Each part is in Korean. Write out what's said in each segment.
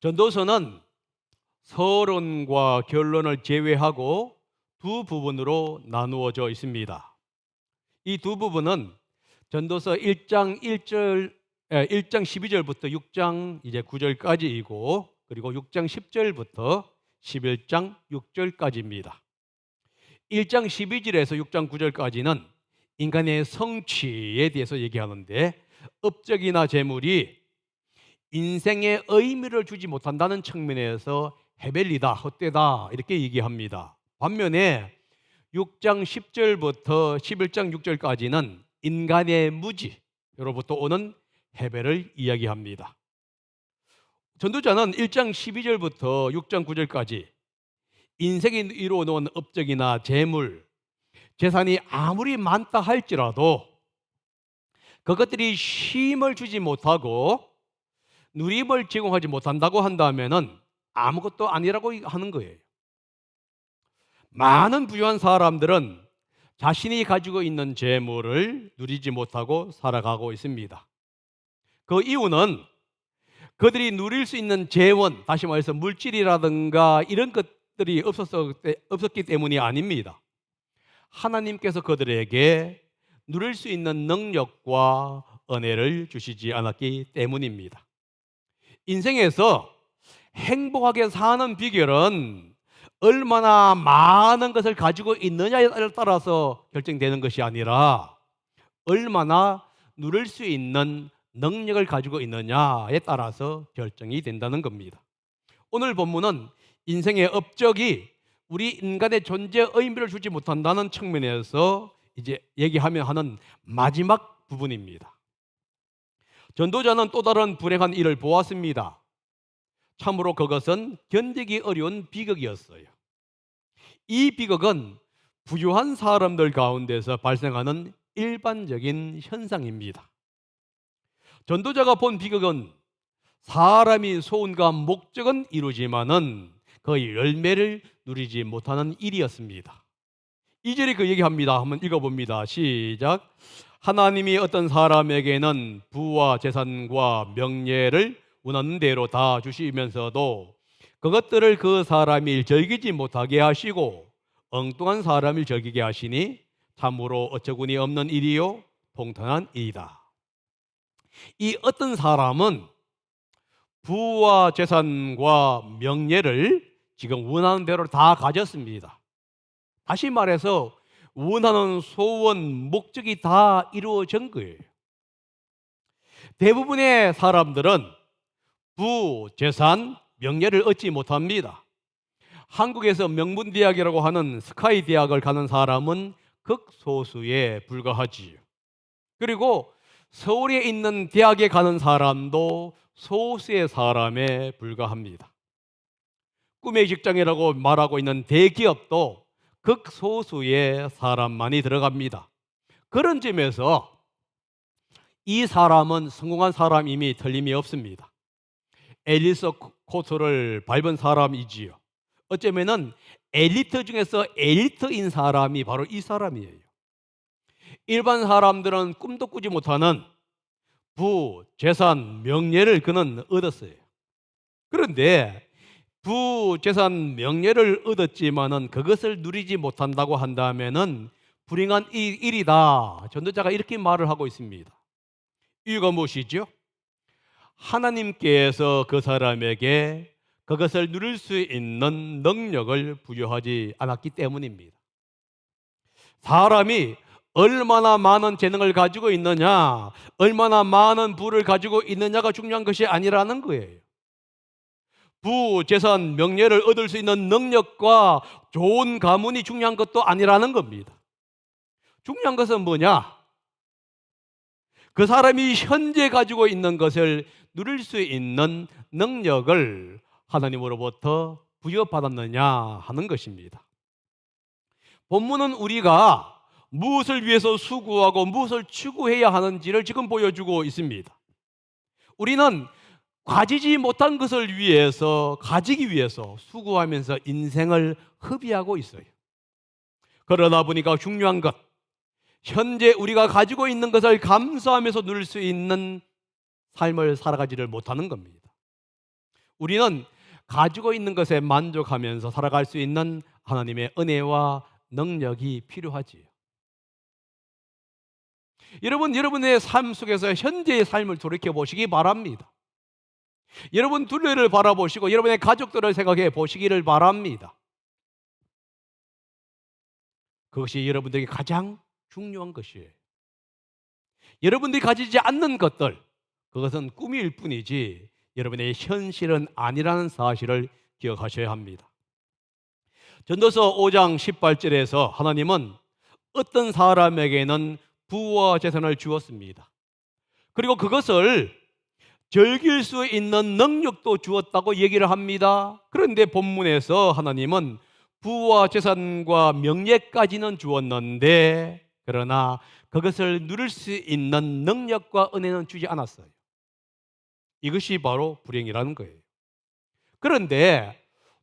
전도서는 서론과 결론을 제외하고 두 부분으로 나누어져 있습니다. 이 두 부분은 전도서 1장 12절부터 6장 이제 9절까지이고, 그리고 6장 10절부터 11장 6절까지입니다. 1장 12절에서 6장 9절까지는 인간의 성취에 대해서 얘기하는데, 업적이나 재물이 인생에 의미를 주지 못한다는 측면에서 헤벨리다, 헛되다 이렇게 얘기합니다. 반면에 6장 10절부터 11장 6절까지는 인간의 무지로부터 오는 헤벨을 이야기합니다. 전도자는 1장 12절부터 6장 9절까지 인생이 이루어놓은 업적이나 재물, 재산이 아무리 많다 할지라도 그것들이 쉼을 주지 못하고 누림을 제공하지 못한다고 한다면은 아무것도 아니라고 하는 거예요. 많은 부유한 사람들은 자신이 가지고 있는 재물을 누리지 못하고 살아가고 있습니다. 그 이유는 그들이 누릴 수 있는 재원, 다시 말해서 물질이라든가 이런 것들이 없었기 때문이 아닙니다. 하나님께서 그들에게 누릴 수 있는 능력과 은혜를 주시지 않았기 때문입니다. 인생에서 행복하게 사는 비결은 얼마나 많은 것을 가지고 있느냐에 따라서 결정되는 것이 아니라 얼마나 누릴 수 있는 능력을 가지고 있느냐에 따라서 결정이 된다는 겁니다. 오늘 본문은 인생의 업적이 우리 인간의 존재의 의미를 주지 못한다는 측면에서 이제 얘기하며 하는 마지막 부분입니다. 전도자는 또 다른 불행한 일을 보았습니다. 참으로 그것은 견디기 어려운 비극이었어요. 이 비극은 부유한 사람들 가운데서 발생하는 일반적인 현상입니다. 전도자가 본 비극은 사람이 소원과 목적은 이루지만은 그 열매를 누리지 못하는 일이었습니다. 2절에 그 얘기합니다. 한번 읽어봅니다. 시작. 하나님이 어떤 사람에게는 부와 재산과 명예를 원하는 대로 다 주시면서도 그것들을 그 사람이 즐기지 못하게 하시고 엉뚱한 사람을 즐기게 하시니 참으로 어처구니 없는 일이요 통탄한 일이다. 이 어떤 사람은 부와 재산과 명예를 지금 원하는 대로 다 가졌습니다. 다시 말해서 원하는 소원, 목적이 다 이루어진 거예요. 대부분의 사람들은 부, 재산, 명예를 얻지 못합니다. 한국에서 명문대학이라고 하는 스카이 대학을 가는 사람은 극소수에 불과하지요. 그리고 서울에 있는 대학에 가는 사람도 소수의 사람에 불과합니다. 꿈의 직장이라고 말하고 있는 대기업도 극소수의 사람만이 들어갑니다. 그런 점에서 이 사람은 성공한 사람임이 틀림이 없습니다. 앨리스 코스를 밟은 사람이지요. 어쩌면은 엘리트 중에서 엘리트인 사람이 바로 이 사람이에요. 일반 사람들은 꿈도 꾸지 못하는 부, 재산, 명예를 그는 얻었어요. 그런데 부, 재산, 명예를 얻었지만은 그것을 누리지 못한다고 한다면은 불행한 일이다. 전도자가 이렇게 말을 하고 있습니다. 이유가 무엇이죠? 하나님께서 그 사람에게 그것을 누릴 수 있는 능력을 부여하지 않았기 때문입니다. 사람이 얼마나 많은 재능을 가지고 있느냐, 얼마나 많은 부를 가지고 있느냐가 중요한 것이 아니라는 거예요. 부, 재산, 명예를 얻을 수 있는 능력과 좋은 가문이 중요한 것도 아니라는 겁니다. 중요한 것은 뭐냐? 그 사람이 현재 가지고 있는 것을 누릴 수 있는 능력을 하나님으로부터 부여받았느냐 하는 것입니다. 본문은 우리가 무엇을 위해서 수고하고 무엇을 추구해야 하는지를 지금 보여주고 있습니다. 우리는 가지지 못한 것을 위해서, 가지기 위해서 수고하면서 인생을 허비하고 있어요. 그러다 보니까 중요한 것, 현재 우리가 가지고 있는 것을 감사하면서 누릴 수 있는 삶을 살아가지를 못하는 겁니다. 우리는 가지고 있는 것에 만족하면서 살아갈 수 있는 하나님의 은혜와 능력이 필요하지요. 여러분, 여러분의 삶 속에서 현재의 삶을 돌이켜 보시기 바랍니다. 여러분 둘레를 바라보시고 여러분의 가족들을 생각해 보시기를 바랍니다. 그것이 여러분들에게 가장 중요한 것이에요. 여러분들이 가지지 않는 것들, 그것은 꿈일 뿐이지 여러분의 현실은 아니라는 사실을 기억하셔야 합니다. 전도서 5장 18절에서 하나님은 어떤 사람에게는 부와 재산을 주었습니다. 그리고 그것을 즐길 수 있는 능력도 주었다고 얘기를 합니다. 그런데 본문에서 하나님은 부와 재산과 명예까지는 주었는데 그러나 그것을 누릴 수 있는 능력과 은혜는 주지 않았어요. 이것이 바로 불행이라는 거예요. 그런데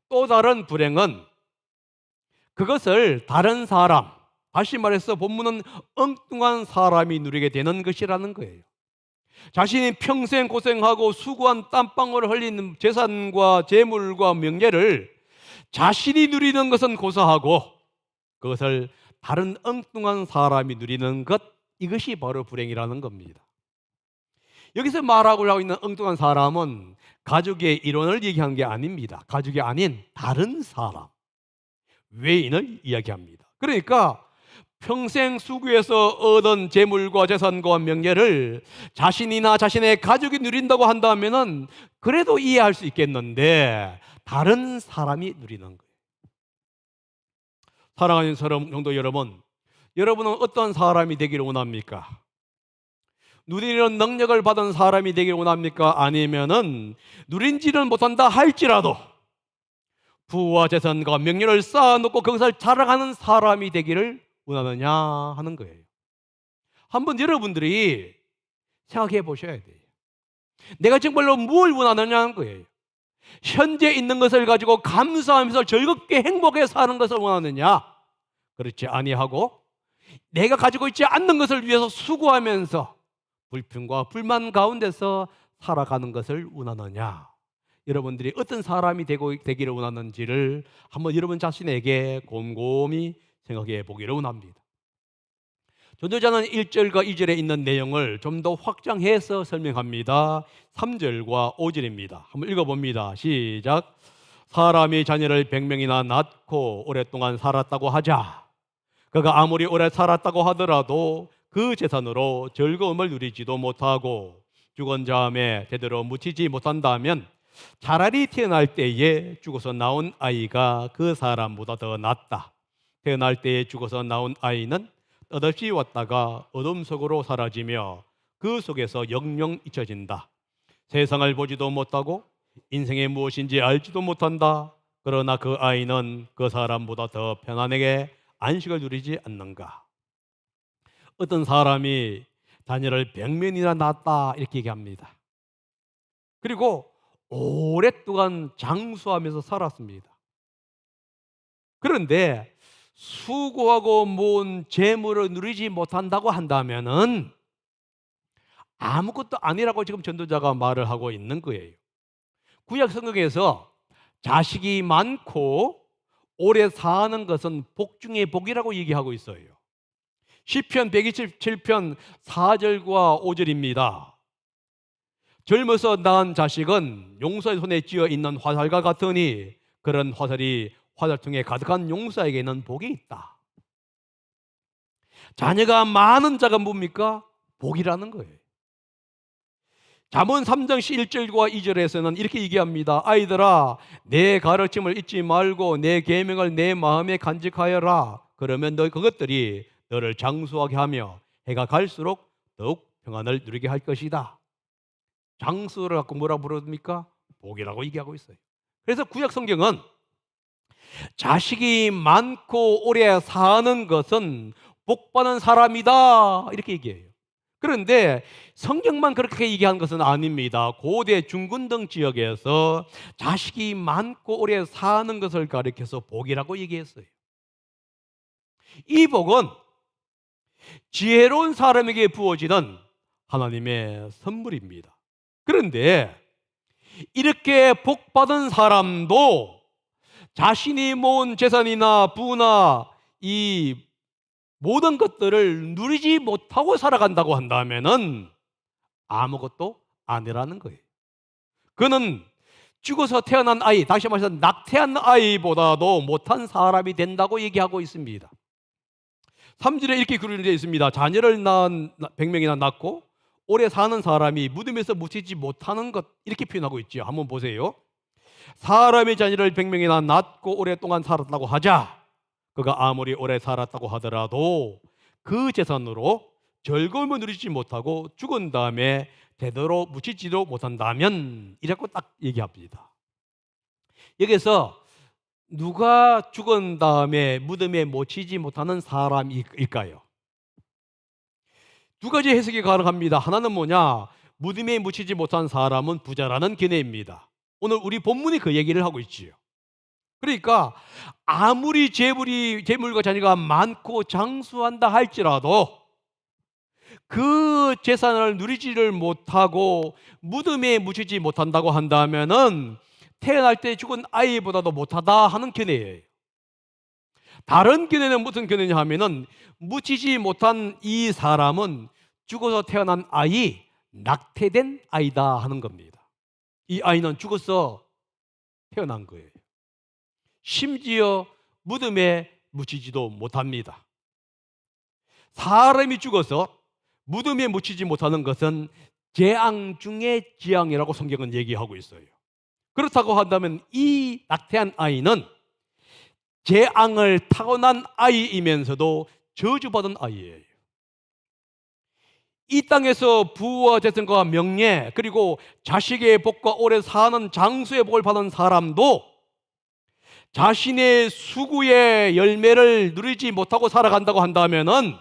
또 다른 불행은 그것을 다른 사람, 다시 말해서 본문은 엉뚱한 사람이 누리게 되는 것이라는 거예요. 자신이 평생 고생하고 수고한 땀방울을 흘리는 재산과 재물과 명예를 자신이 누리는 것은 고사하고 그것을 다른 엉뚱한 사람이 누리는 것, 이것이 바로 불행이라는 겁니다. 여기서 말하고 있는 엉뚱한 사람은 가족의 일원을 얘기한 게 아닙니다. 가족이 아닌 다른 사람, 외인을 이야기합니다. 그러니까 평생 수고해서 얻은 재물과 재산과 명예를 자신이나 자신의 가족이 누린다고 한다면은 그래도 이해할 수 있겠는데 다른 사람이 누리는 거예요. 사랑하는 성도 여러분, 여러분은 어떤 사람이 되기를 원합니까? 누리는 능력을 받은 사람이 되기를 원합니까? 아니면은 누린지는 못한다 할지라도 부와 재산과 명예를 쌓아놓고 그것을 자랑하는 사람이 되기를 원하느냐 하는 거예요. 한번 여러분들이 생각해 보셔야 돼요. 내가 정말로 뭘 원하느냐 하는 거예요. 현재 있는 것을 가지고 감사하면서 즐겁게 행복하게 사는 것을 원하느냐? 그렇지 아니하고 내가 가지고 있지 않는 것을 위해서 수고하면서 불평과 불만 가운데서 살아가는 것을 원하느냐? 여러분들이 어떤 사람이 되기를 원하는지를 한번 여러분 자신에게 곰곰이 생각해 보기를 원합니다. 전도자는 1절과 2절에 있는 내용을 좀 더 확장해서 설명합니다. 3절과 5절입니다. 한번 읽어봅니다. 시작. 사람이 자녀를 100명이나 낳고 오랫동안 살았다고 하자. 그가 아무리 오래 살았다고 하더라도 그 재산으로 즐거움을 누리지도 못하고 죽은 다음에 제대로 묻히지 못한다면 차라리 태어날 때에 죽어서 나온 아이가 그 사람보다 더 낫다. 태어날 때에 죽어서 나온 아이는 뜻없이 왔다가 어둠 속으로 사라지며 그 속에서 영영 잊혀진다. 세상을 보지도 못하고 인생이 무엇인지 알지도 못한다. 그러나 그 아이는 그 사람보다 더 편안하게 안식을 누리지 않는가? 어떤 사람이 자녀를 100명이나 낳았다 이렇게 얘기합니다. 그리고 오랫동안 장수하면서 살았습니다. 그런데 수고하고 모은 재물을 누리지 못한다고 한다면은 아무것도 아니라고 지금 전도자가 말을 하고 있는 거예요. 구약 성경에서 자식이 많고 오래 사는 것은 복 중에 복이라고 얘기하고 있어요. 시편 127편 4절과 5절입니다. 젊어서 낳은 자식은 용사의 손에 쥐어 있는 화살과 같으니 그런 화살이 화살통에 가득한 용사에게는 복이 있다. 자녀가 많은 자가 뭡니까? 복이라는 거예요. 잠언 3장 1절과 2절에서는 이렇게 얘기합니다. 아이들아, 내 가르침을 잊지 말고 내 계명을 내 마음에 간직하여라. 그러면 너 그것들이 너를 장수하게 하며 해가 갈수록 더욱 평안을 누리게 할 것이다. 장수를 갖고 뭐라 부릅니까? 복이라고 얘기하고 있어요. 그래서 구약 성경은 자식이 많고 오래 사는 것은 복받은 사람이다 이렇게 얘기해요. 그런데 성경만 그렇게 얘기한 것은 아닙니다. 고대 중근등 지역에서 자식이 많고 오래 사는 것을 가리켜서 복이라고 얘기했어요. 이 복은 지혜로운 사람에게 부어지는 하나님의 선물입니다. 그런데 이렇게 복받은 사람도 자신이 모은 재산이나 부나 이 모든 것들을 누리지 못하고 살아간다고 한다면은 아무것도 아니라는 거예요. 그는 죽어서 태어난 아이, 다시 말해서 낙태한 아이보다도 못한 사람이 된다고 얘기하고 있습니다. 3절에 이렇게 기록되어 있습니다. 자녀를 낳은 100명이나 낳고 오래 사는 사람이 무덤에서 묻히지 못하는 것, 이렇게 표현하고 있죠. 한번 보세요. 사람의 자녀를 100명이나 낳고 오랫동안 살았다고 하자. 그가 아무리 오래 살았다고 하더라도 그 재산으로 즐거움을 누리지 못하고 죽은 다음에 제대로 묻히지도 못한다면, 이라고 딱 얘기합니다. 여기서 누가 죽은 다음에 무덤에 묻히지 못하는 사람일까요? 두 가지 해석이 가능합니다. 하나는 뭐냐? 무덤에 묻히지 못한 사람은 부자라는 견해입니다. 오늘 우리 본문이 그 얘기를 하고 있지요. 그러니까 아무리 재물과 자녀가 많고 장수한다 할지라도 그 재산을 누리지를 못하고 무덤에 묻히지 못한다고 한다면은 태어날 때 죽은 아이보다도 못하다 하는 견해예요. 다른 견해는 무슨 견해냐 하면은 묻히지 못한 이 사람은 죽어서 태어난 아이, 낙태된 아이다 하는 겁니다. 이 아이는 죽어서 태어난 거예요. 심지어 무덤에 묻히지도 못합니다. 사람이 죽어서 무덤에 묻히지 못하는 것은 재앙 중의 재앙이라고 성경은 얘기하고 있어요. 그렇다고 한다면 이 낙태한 아이는 재앙을 타고난 아이이면서도 저주받은 아이예요. 이 땅에서 부와 재산과 명예, 그리고 자식의 복과 오래 사는 장수의 복을 받은 사람도 자신의 수고의 열매를 누리지 못하고 살아간다고 한다면은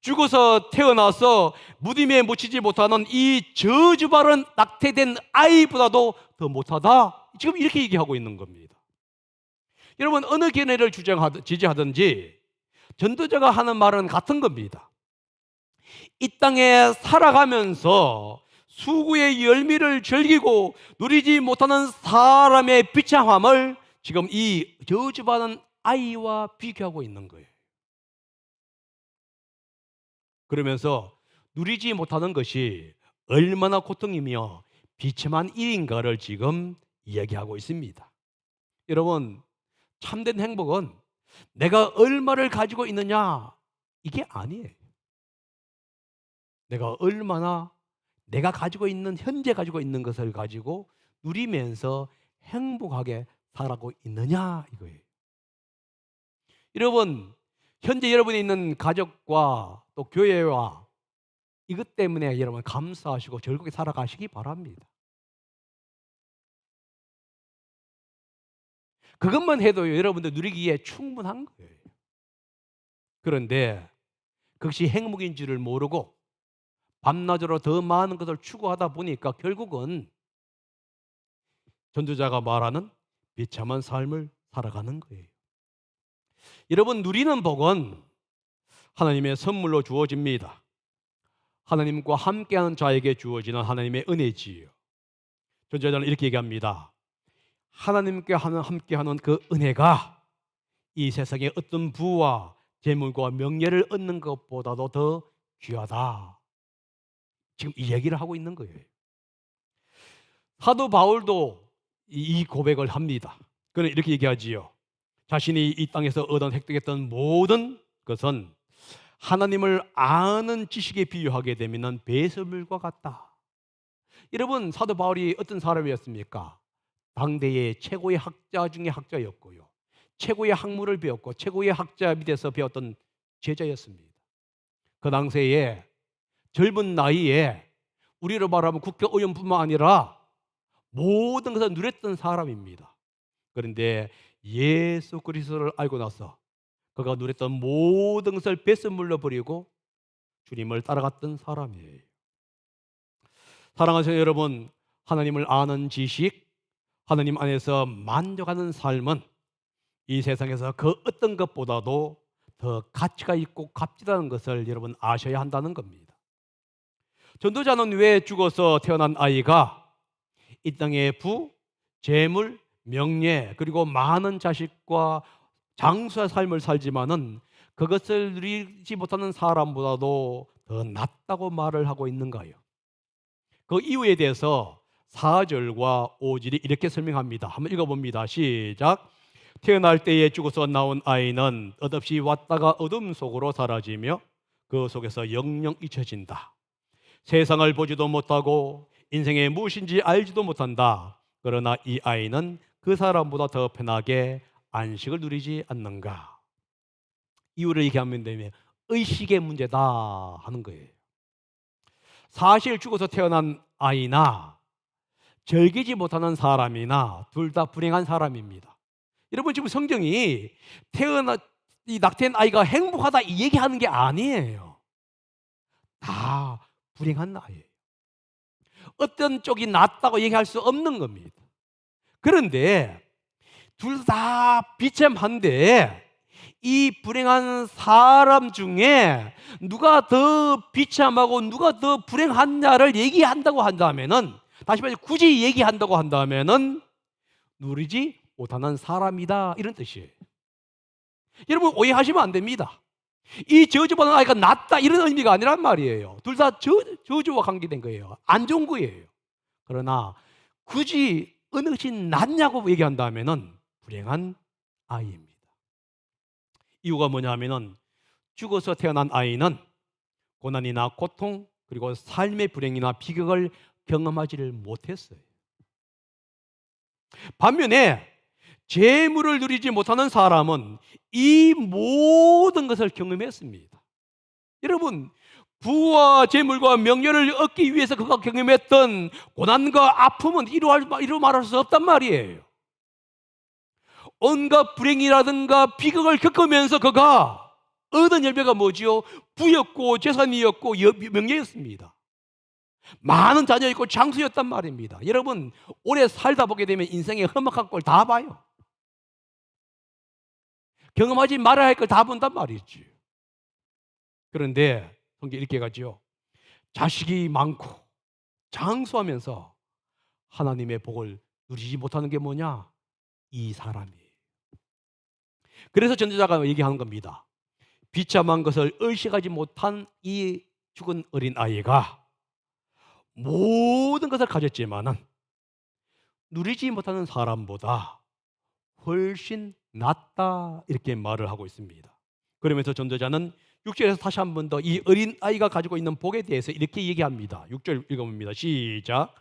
죽어서 태어나서 무덤에 묻히지 못하는 이 저주받은 낙태된 아이보다도 더 못하다, 지금 이렇게 얘기하고 있는 겁니다. 여러분, 어느 견해를 지지하든지 전도자가 하는 말은 같은 겁니다. 이 땅에 살아가면서 수고의 열매를 즐기고 누리지 못하는 사람의 비참함을 지금 이 저주받은 아이와 비교하고 있는 거예요. 그러면서 누리지 못하는 것이 얼마나 고통이며 비참한 일인가를 지금 이야기하고 있습니다. 여러분, 참된 행복은 내가 얼마를 가지고 있느냐, 이게 아니에요. 내가 얼마나 내가 가지고 있는, 현재 가지고 있는 것을 가지고 누리면서 행복하게 살아가고 있느냐, 이거예요. 여러분, 현재 여러분이 있는 가족과 또 교회와 이것 때문에 여러분 감사하시고 즐겁게 살아가시기 바랍니다. 그것만 해도 여러분들 누리기에 충분한 거예요. 그런데 그것이 행복인 줄을 모르고 밤낮으로 더 많은 것을 추구하다 보니까 결국은 전도자가 말하는 비참한 삶을 살아가는 거예요. 여러분, 누리는 복은 하나님의 선물로 주어집니다. 하나님과 함께하는 자에게 주어지는 하나님의 은혜지요. 전도자는 이렇게 얘기합니다. 하나님과 함께하는 그 은혜가 이 세상의 어떤 부와 재물과 명예를 얻는 것보다도 더 귀하다, 지금 이 얘기를 하고 있는 거예요. 사도 바울도 이 고백을 합니다. 그는 이렇게 얘기하지요. 자신이 이 땅에서 획득했던 모든 것은 하나님을 아는 지식에 비유하게 되면 배설물과 같다. 여러분, 사도 바울이 어떤 사람이었습니까? 당대의 최고의 학자 중에 학자였고요, 최고의 학문을 배웠고 최고의 학자 밑에서 배웠던 제자였습니다. 그 당시에 젊은 나이에 우리로 말하면 국회의원뿐만 아니라 모든 것을 누렸던 사람입니다. 그런데 예수 그리스도를 알고 나서 그가 누렸던 모든 것을 배설물로 버리고 주님을 따라갔던 사람이에요. 사랑하시는 여러분, 하나님을 아는 지식, 하나님 안에서 만족하는 삶은 이 세상에서 그 어떤 것보다도 더 가치가 있고 값지다는 것을 여러분 아셔야 한다는 겁니다. 전도자는 왜 죽어서 태어난 아이가 이 땅의 부, 재물, 명예, 그리고 많은 자식과 장수의 삶을 살지만은 그것을 누리지 못하는 사람보다도 더 낫다고 말을 하고 있는가요? 그 이유에 대해서 4절과 5절이 이렇게 설명합니다. 한번 읽어봅니다. 시작. 태어날 때에 죽어서 나온 아이는 뜻없이 왔다가 어둠 속으로 사라지며 그 속에서 영영 잊혀진다. 세상을 보지도 못하고 인생이 무엇인지 알지도 못한다. 그러나 이 아이는 그 사람보다 더 편하게 안식을 누리지 않는가. 이유를 얘기하면 되면 의식의 문제다 하는 거예요. 사실 죽어서 태어난 아이나 즐기지 못하는 사람이나 둘 다 불행한 사람입니다. 여러분, 지금 성경이 이 낙태한 아이가 행복하다 이 얘기하는 게 아니에요. 다 불행한 아이예요. 어떤 쪽이 낫다고 얘기할 수 없는 겁니다. 그런데 둘 다 비참한데 이 불행한 사람 중에 누가 더 비참하고 누가 더 불행하냐를 얘기한다고 한다면은, 다시 말해서 굳이 얘기한다고 한다면은 누리지 못하는 사람이다 이런 뜻이에요. 여러분, 오해하시면 안 됩니다. 이 저주받은 아이가 낫다 이런 의미가 아니란 말이에요. 둘 다 저주와 관계된 거예요. 안 좋은 거예요. 그러나 굳이 어느 것이 낫냐고 얘기한다면은 불행한 아이입니다. 이유가 뭐냐 하면은 죽어서 태어난 아이는 고난이나 고통 그리고 삶의 불행이나 비극을 경험하지를 못했어요. 반면에 재물을 누리지 못하는 사람은 이 모든 것을 경험했습니다. 여러분, 부와 재물과 명예를 얻기 위해서 그가 경험했던 고난과 아픔은 이루 말할 수 없단 말이에요. 온갖 불행이라든가 비극을 겪으면서 그가 얻은 열매가 뭐지요? 부였고 재산이었고 명예였습니다. 많은 자녀였고 장수였단 말입니다. 여러분, 오래 살다 보게 되면 인생의 험악한 꼴 다 봐요. 경험하지 말아야 할 걸 다 본단 말이지. 그런데 성경 이렇게 가지요. 자식이 많고 장수하면서 하나님의 복을 누리지 못하는 게 뭐냐? 이 사람이에요. 그래서 전도자가 얘기하는 겁니다. 비참한 것을 의식하지 못한 이 죽은 어린 아이가 모든 것을 가졌지만은 누리지 못하는 사람보다 훨씬 낫다 이렇게 말을 하고 있습니다. 그러면서 전도자는 6절에서 다시 한 번 더 이 어린 아이가 가지고 있는 복에 대해서 이렇게 얘기합니다. 6절 읽어봅니다. 시작.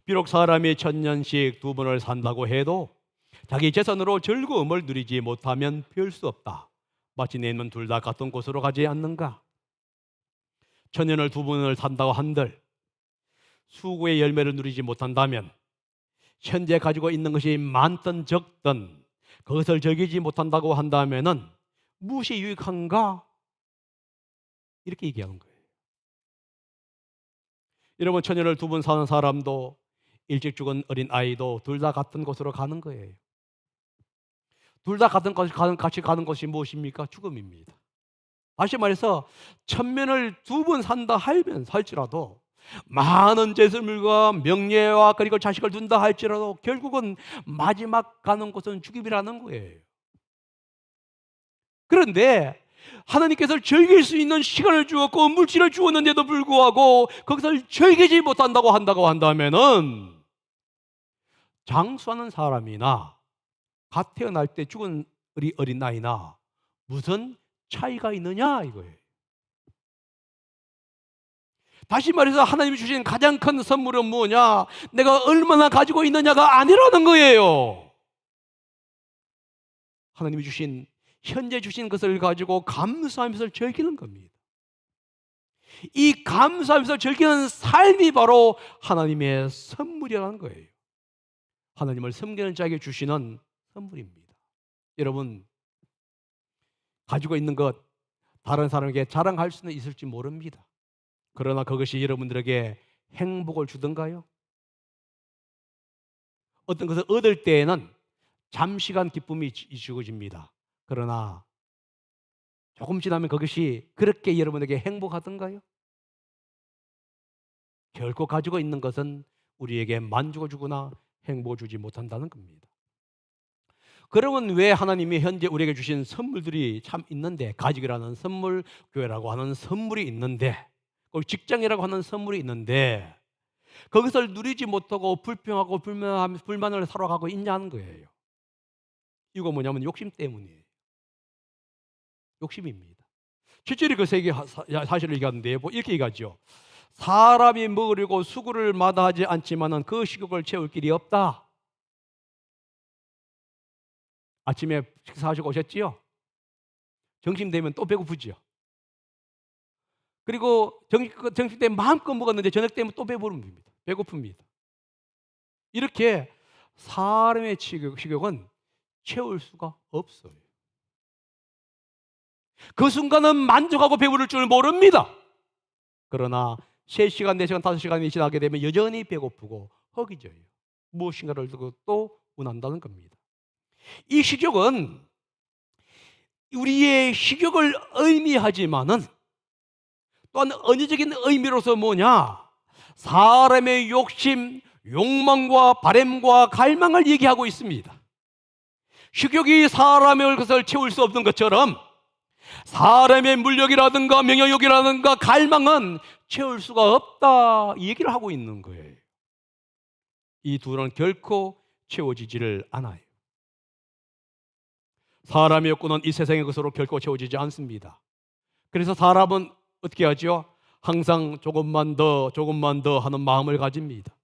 비록 사람이 1000년씩 두 번을 산다고 해도 자기 재산으로 즐거움을 누리지 못하면 별 수 없다. 마치 내면 둘 다 같은 곳으로 가지 않는가? 1000년을 두 번을 산다고 한들 수고의 열매를 누리지 못한다면 현재 가지고 있는 것이 많든 적든 그것을 즐기지 못한다고 한다면은 무엇이 유익한가? 이렇게 얘기하는 거예요. 여러분, 1000년을 두 번 사는 사람도 일찍 죽은 어린 아이도 둘 다 같은 곳으로 가는 거예요. 둘 다 같이 가는 것이 무엇입니까? 죽음입니다. 다시 말해서 1000년을 두 번 산다 할지라도 많은 재물과 명예와 그리고 자식을 둔다 할지라도 결국은 마지막 가는 곳은 죽음이라는 거예요. 그런데 하나님께서 즐길 수 있는 시간을 주었고 물질을 주었는데도 불구하고 거기서 즐기지 못한다고 한다면은 장수하는 사람이나 갓 태어날 때 죽은 어린 나이나 무슨 차이가 있느냐 이거예요. 다시 말해서 하나님이 주신 가장 큰 선물은 뭐냐? 내가 얼마나 가지고 있느냐가 아니라는 거예요. 하나님이 주신 현재 주신 것을 가지고 감사하면서 즐기는 겁니다. 이 감사하면서 즐기는 삶이 바로 하나님의 선물이라는 거예요. 하나님을 섬기는 자에게 주시는 선물입니다. 여러분, 가지고 있는 것 다른 사람에게 자랑할 수는 있을지 모릅니다. 그러나 그것이 여러분들에게 행복을 주던가요? 어떤 것을 얻을 때에는 잠시간 기쁨이 주어집니다. 그러나 조금 지나면 그것이 그렇게 여러분에게 행복하던가요? 결코 가지고 있는 것은 우리에게 만족을 주거나 행복을 주지 못한다는 겁니다. 그러면 왜 하나님이 현재 우리에게 주신 선물들이 참 있는데, 가족이라는 선물, 교회라고 하는 선물이 있는데, 그리고 직장이라고 하는 선물이 있는데 그것을 누리지 못하고 불평하고 불만을 살아가고 있냐는 거예요. 이거 뭐냐면 욕심 때문이에요. 욕심입니다. 실제로 그 세계 사실을 얘기하는데 이렇게 얘기하죠. 사람이 먹으려고 수고를 마다하지 않지만은 그 식욕을 채울 길이 없다. 아침에 식사하시고 오셨지요? 점심되면 또 배고프지요? 그리고 점심 때 마음껏 먹었는데 저녁 되면 또 배부릅니다. 배고픕니다. 이렇게 사람의 식욕은 채울 수가 없어요. 그 순간은 만족하고 배부를 줄 모릅니다. 그러나 3시간, 4시간, 5시간이 지나게 되면 여전히 배고프고 허기져요. 무엇인가를 두고 또 원한다는 겁니다. 이 식욕은 우리의 식욕을 의미하지만은 또한 언어적인 의미로서 뭐냐? 사람의 욕심, 욕망과 바램과 갈망을 얘기하고 있습니다. 식욕이 사람의 것을 채울 수 없는 것처럼 사람의 물욕이라든가 명예욕이라든가 갈망은 채울 수가 없다, 이 얘기를 하고 있는 거예요. 이 둘은 결코 채워지지를 않아요. 사람의 욕구는 이 세상의 것으로 결코 채워지지 않습니다. 그래서 사람은 어떻게 하죠? 항상 조금만 더 하는 마음을 가집니다.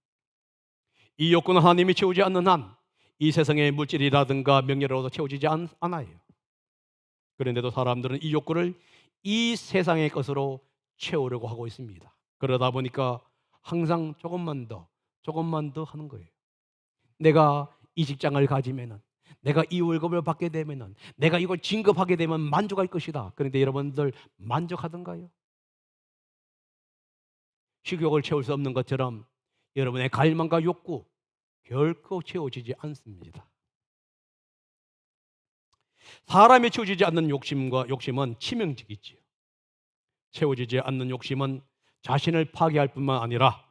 이 욕구는 하나님이 채우지 않는 한 이 세상의 물질이라든가 명예로도 채워지지 않아요. 그런데도 사람들은 이 욕구를 이 세상의 것으로 채우려고 하고 있습니다. 그러다 보니까 항상 조금만 더 하는 거예요. 내가 이 직장을 가지면은, 내가 이 월급을 받게 되면은, 내가 이걸 진급하게 되면 만족할 것이다. 그런데 여러분들 만족하던가요? 식욕을 채울 수 없는 것처럼 여러분의 갈망과 욕구 결코 채워지지 않습니다. 사람이 채워지지 않는 욕심은 치명적이지요. 채워지지 않는 욕심은 자신을 파괴할 뿐만 아니라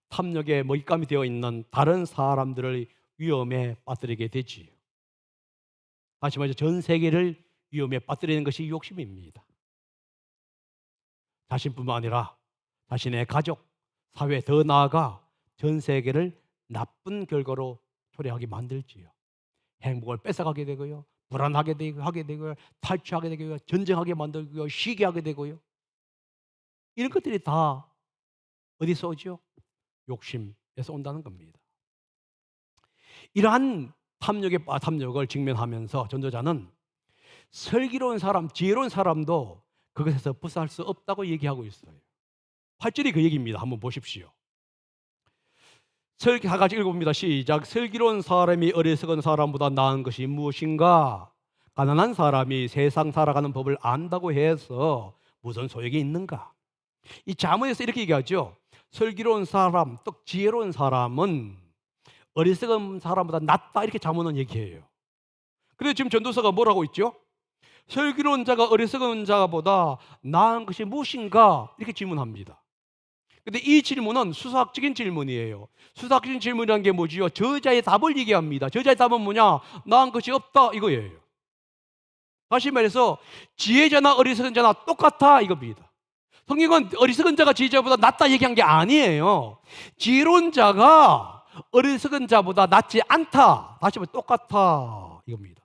탐욕에 먹잇감이 되어 있는 다른 사람들을 위험에 빠뜨리게 되지요. 다시 말해서 전 세계를 위험에 빠뜨리는 것이 욕심입니다. 자신뿐만 아니라 자신의 가족, 사회, 더 나아가 전 세계를 나쁜 결과로 초래하게 만들지요. 행복을 뺏어가게 되고요, 불안하게 되고요, 탈취하게 되고요, 전쟁하게 만들고요, 쉬게 하게 되고요. 이런 것들이 다 어디서 오죠? 욕심에서 온다는 겁니다. 이러한 탐욕을 직면하면서 전도자는 슬기로운 사람, 지혜로운 사람도 그것에서 벗어날 수 없다고 얘기하고 있어요. 8절이 그 얘기입니다. 한번 보십시오. 다 같이 읽어봅니다. 시작. 슬기로운 사람이 어리석은 사람보다 나은 것이 무엇인가? 가난한 사람이 세상 살아가는 법을 안다고 해서 무슨 소용이 있는가? 이 잠언에서 이렇게 얘기하죠. 슬기로운 사람, 또 지혜로운 사람은 어리석은 사람보다 낫다, 이렇게 잠언은 얘기해요. 그런데 지금 전도서가 뭐라고 있죠? 슬기로운 자가 어리석은 자보다 나은 것이 무엇인가? 이렇게 질문합니다. 근데 이 질문은 수사학적인 질문이에요. 수사학적인 질문이라는 게 뭐지요? 저자의 답을 얘기합니다. 저자의 답은 뭐냐? 나은 것이 없다, 이거예요. 다시 말해서 지혜자나 어리석은 자나 똑같아, 이겁니다. 성경은 어리석은 자가 지혜자보다 낫다 얘기한 게 아니에요. 지혜로운 자가 어리석은 자보다 낫지 않다, 다시 말해 똑같아, 이겁니다.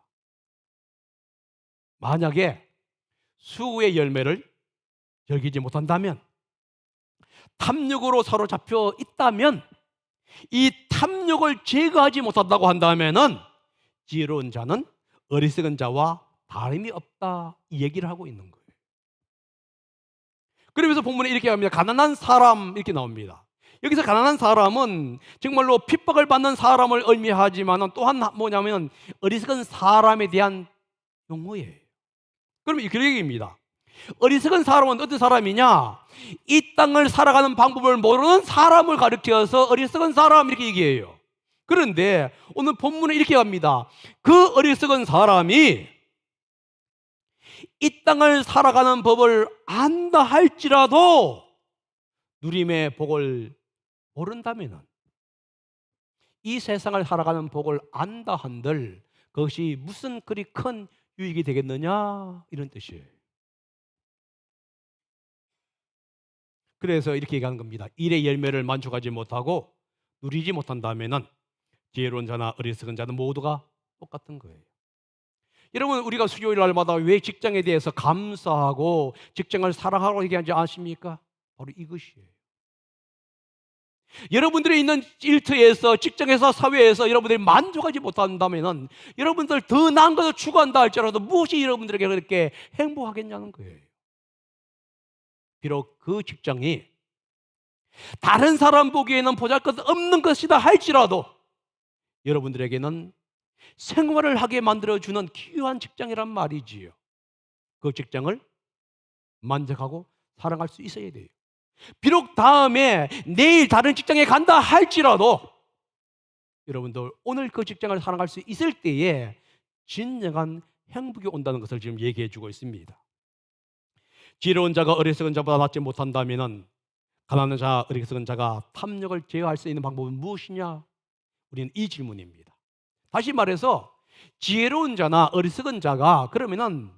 만약에 수의 열매를 즐기지 못한다면, 탐욕으로 사로잡혀 있다면, 이 탐욕을 제거하지 못한다고 한다면은 지혜로운 자는 어리석은 자와 다름이 없다, 이 얘기를 하고 있는 거예요. 그러면서 본문에 이렇게 합니다. 가난한 사람, 이렇게 나옵니다. 여기서 가난한 사람은 정말로 핍박을 받는 사람을 의미하지만 또한 뭐냐면 어리석은 사람에 대한 용어예요. 그러면 그 얘기입니다. 어리석은 사람은 어떤 사람이냐? 이 땅을 살아가는 방법을 모르는 사람을 가리켜서 어리석은 사람, 이렇게 얘기해요. 그런데 오늘 본문에 이렇게 합니다. 그 어리석은 사람이 이 땅을 살아가는 법을 안다 할지라도 누림의 복을 모른다면은, 이 세상을 살아가는 복을 안다 한들 그것이 무슨 그리 큰 유익이 되겠느냐 이런 뜻이에요. 그래서 이렇게 얘기하는 겁니다. 일의 열매를 만족하지 못하고 누리지 못한다면은 지혜로운 자나 어리석은 자는 모두가 똑같은 거예요. 여러분, 우리가 수요일 날마다 왜 직장에 대해서 감사하고 직장을 사랑하고 얘기하지 않습니까? 바로 이것이에요. 여러분들이 있는 일터에서, 직장에서, 사회에서 여러분들이 만족하지 못한다면 여러분들 더 나은 것을 추구한다 할지라도 무엇이 여러분들에게 그렇게 행복하겠냐는 거예요. 비록 그 직장이 다른 사람 보기에는 보잘것없는 것이다 할지라도 여러분들에게는 생활을 하게 만들어주는 귀한 직장이란 말이지요. 그 직장을 만족하고 사랑할 수 있어야 돼요. 비록 다음에 내일 다른 직장에 간다 할지라도 여러분들 오늘 그 직장을 사랑할 수 있을 때에 진정한 행복이 온다는 것을 지금 얘기해 주고 있습니다. 지혜로운 자가 어리석은 자보다 낫지 못한다면 가난한 자, 어리석은 자가 탐욕을 제어할 수 있는 방법은 무엇이냐? 우리는 이 질문입니다. 다시 말해서 지혜로운 자나 어리석은 자가 그러면은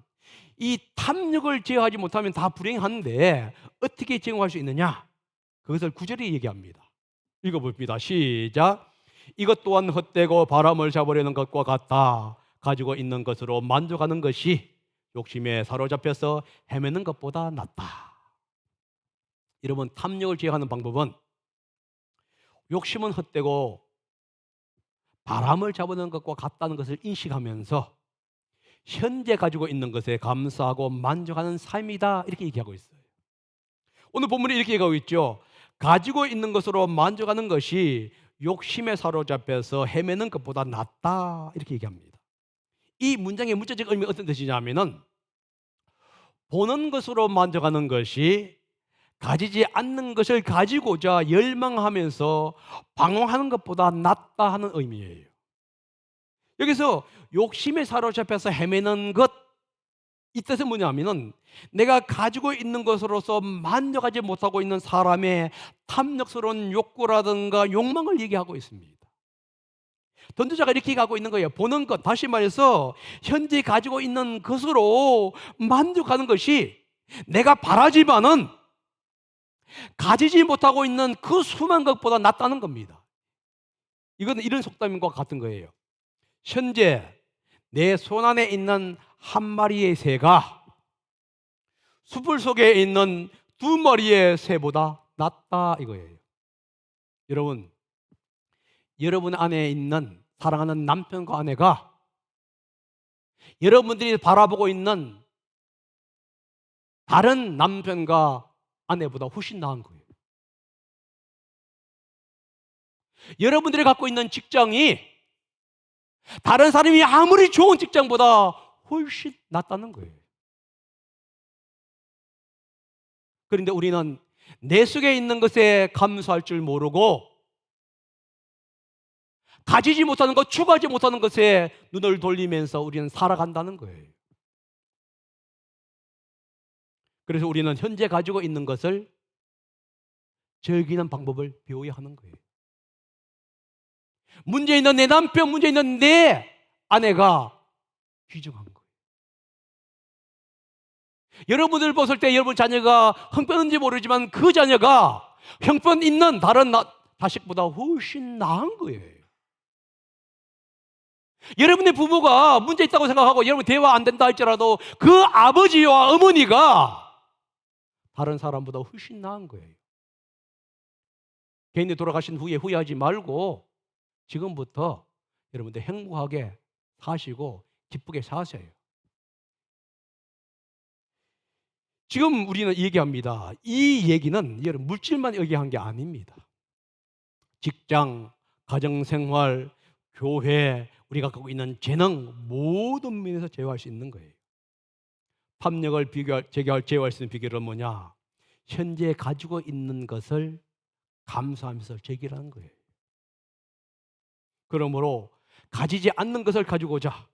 이 탐욕을 제어하지 못하면 다 불행한데 어떻게 제어할 수 있느냐? 그것을 구절에 얘기합니다. 읽어봅니다. 시작. 이것 또한 헛되고 바람을 잡으려는 것과 같다. 가지고 있는 것으로 만족하는 것이 욕심에 사로잡혀서 헤매는 것보다 낫다. 여러분, 탐욕을 제어하는 방법은 욕심은 헛되고 바람을 잡는 것과 같다는 것을 인식하면서 현재 가지고 있는 것에 감사하고 만족하는 삶이다, 이렇게 얘기하고 있어요. 오늘 본문이 이렇게 얘기하고 있죠. 가지고 있는 것으로 만족하는 것이 욕심에 사로잡혀서 헤매는 것보다 낫다, 이렇게 얘기합니다. 이 문장의 문자적 의미가 어떤 뜻이냐면은 보는 것으로 만족하는 것이 가지지 않는 것을 가지고자 열망하면서 방황하는 것보다 낫다 하는 의미예요. 여기서 욕심에 사로잡혀서 헤매는 것, 이 뜻은 뭐냐면은 내가 가지고 있는 것으로서 만족하지 못하고 있는 사람의 탐욕스러운 욕구라든가 욕망을 얘기하고 있습니다. 선지자가 이렇게 가고 있는 거예요. 보는 것, 다시 말해서 현재 가지고 있는 것으로 만족하는 것이 내가 바라지만은 가지지 못하고 있는 그 수많은 것보다 낫다는 겁니다. 이건 이런 속담과 같은 거예요. 현재 내 손안에 있는 한 마리의 새가 숯불 속에 있는 두 마리의 새보다 낫다 이거예요. 여러분 안에 있는 사랑하는 남편과 아내가 여러분들이 바라보고 있는 다른 남편과 아내보다 훨씬 나은 거예요. 여러분들이 갖고 있는 직장이 다른 사람이 아무리 좋은 직장보다 훨씬 낫다는 거예요. 그런데 우리는 내 속에 있는 것에 감사할 줄 모르고 가지지 못하는 것, 추구하지 못하는 것에 눈을 돌리면서 우리는 살아간다는 거예요. 그래서 우리는 현재 가지고 있는 것을 즐기는 방법을 배워야 하는 거예요. 문제 있는 내 남편, 문제 있는 내 아내가 귀중한 거예요. 여러분들 봤을 때 여러분 자녀가 형편인지 모르지만 그 자녀가 형편 있는 다른 자식보다 훨씬 나은 거예요. 여러분의 부모가 문제 있다고 생각하고 여러분 대화 안 된다 할지라도 그 아버지와 어머니가 다른 사람보다 훨씬 나은 거예요. 개인이 돌아가신 후에 후회하지 말고 지금부터 여러분들 행복하게 사시고 기쁘게 사세요. 지금 우리는 얘기합니다. 이 얘기는 여러분 물질만 얘기한 게 아닙니다. 직장, 가정생활, 교회, 우리가 갖고 있는 재능 모든 면에서 제어할 수 있는 거예요. 탐욕을 제어할 수 있는 비결은 뭐냐? 현재 가지고 있는 것을 감사하면서 제기하는 거예요. 그러므로 가지지 않는 것을 가지고자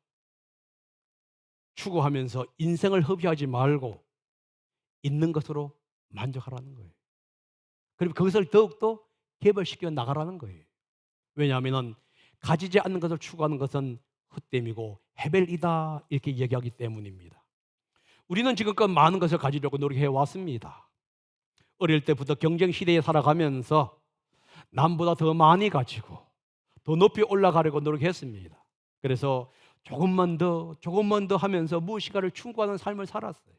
추구하면서 인생을 허비하지 말고 있는 것으로 만족하라는 거예요. 그리고 그것을 더욱더 개발시켜 나가라는 거예요. 왜냐하면 가지지 않는 것을 추구하는 것은 헛됨이고 해벨이다 이렇게 얘기하기 때문입니다. 우리는 지금껏 많은 것을 가지려고 노력해 왔습니다. 어릴 때부터 경쟁 시대에 살아가면서 남보다 더 많이 가지고 더 높이 올라가려고 노력했습니다. 그래서 조금만 더 하면서 무엇인가를 추구하는 삶을 살았어요.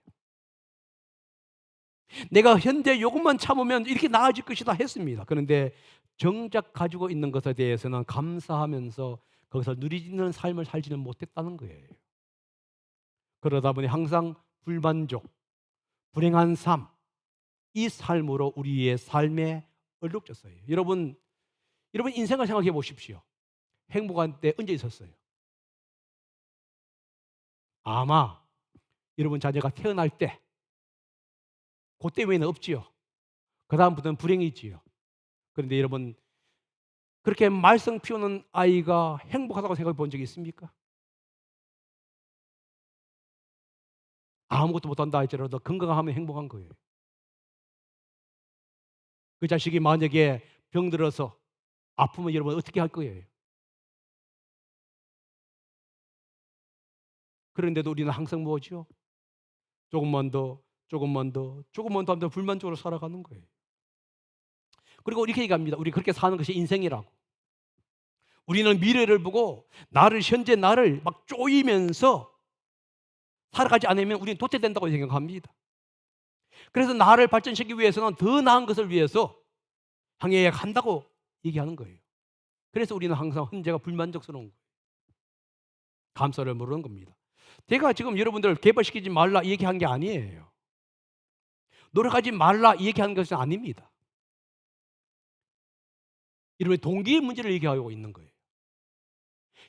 내가 현재 이것만 참으면 이렇게 나아질 것이다 했습니다. 그런데 정작 가지고 있는 것에 대해서는 감사하면서 거기서 누리는 삶을 살지는 못했다는 거예요. 그러다 보니 항상 불만족, 불행한 삶, 이 삶으로 우리의 삶에 얼룩졌어요. 여러분 인생을 생각해 보십시오. 행복한 때 언제 있었어요? 아마 여러분 자녀가 태어날 때, 그때 외에는 없지요. 그 다음부터는 불행이지요. 그런데 여러분, 그렇게 말썽 피우는 아이가 행복하다고 생각해 본 적이 있습니까? 아무것도 못한다 할지라도 건강하면 행복한 거예요. 그 자식이 만약에 병들어서 아프면 여러분 어떻게 할 거예요? 그런데도 우리는 항상 뭐죠? 조금만 더 하면 불만족으로 살아가는 거예요. 그리고 이렇게 얘기합니다. 우리 그렇게 사는 것이 인생이라고. 우리는 미래를 보고 현재 나를 막 쪼이면서 살아가지 않으면 우리는 도태된다고 생각합니다. 그래서 나를 발전시키기 위해서는 더 나은 것을 위해서 향해 간다고 얘기하는 거예요. 그래서 우리는 항상 현재가 불만족스러운 거예요. 감사를 모르는 겁니다. 제가 지금 여러분들을 개발시키지 말라 이 얘기한 게 아니에요. 노력하지 말라 이 얘기하는 것은 아닙니다. 이런 동기의 문제를 얘기하고 있는 거예요.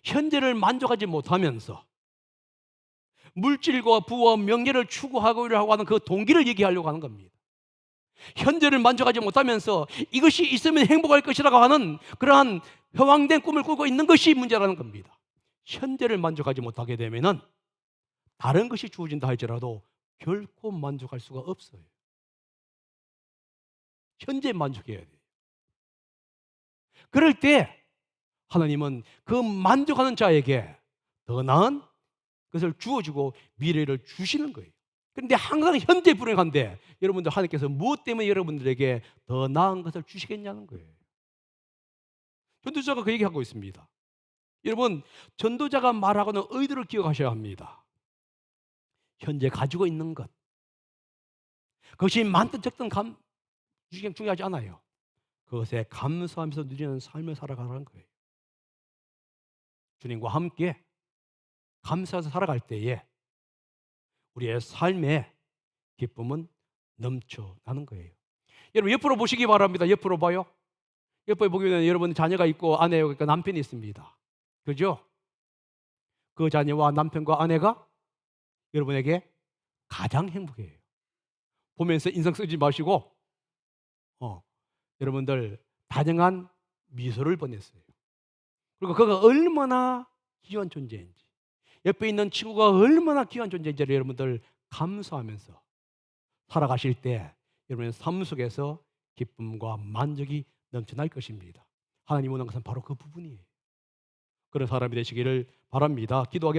현재를 못하면서 물질과 부와 명예를 추구하고 하는 그 동기를 얘기하려고 하는 겁니다. 현재를 만족하지 못하면서 이것이 있으면 행복할 것이라고 하는 그러한 허황된 꿈을 꾸고 있는 것이 문제라는 겁니다. 현재를 만족하지 못하게 되면은 다른 것이 주어진다 할지라도 결코 만족할 수가 없어요. 현재 만족해야 돼요. 그럴 때 하나님은 그 만족하는 자에게 더 나은 것을 주어주고 미래를 주시는 거예요. 그런데 항상 현재 불행한데 여러분들 하나님께서 무엇 때문에 여러분들에게 더 나은 것을 주시겠냐는 거예요. 전도자가 그 얘기하고 있습니다. 여러분, 전도자가 말하고는 의도를 기억하셔야 합니다. 현재 가지고 있는 것, 그것이 많든 적든 중요하지 않아요. 그것에 감사하면서 누리는 삶을 살아가라는 거예요. 주님과 함께 감사해서 살아갈 때에 우리의 삶에 기쁨은 넘쳐나는 거예요. 여러분 옆으로 보시기 바랍니다. 옆으로 봐요. 옆에 보면 여러분 자녀가 있고 아내가 있고 남편이 있습니다. 그죠? 그 자녀와 남편과 아내가 여러분에게 가장 행복해요. 보면서 인상 쓰지 마시고 여러분들 다정한 미소를 보냈어요. 그리고 그가 얼마나 귀한 존재인지, 옆에 있는 친구가 얼마나 귀한 존재인지를 여러분들 감사하면서 살아가실 때 여러분의 삶 속에서 기쁨과 만족이 넘쳐날 것입니다. 하나님 원하는 것은 바로 그 부분이에요. 그런 사람이 되시기를 바랍니다. 기도하겠습니다.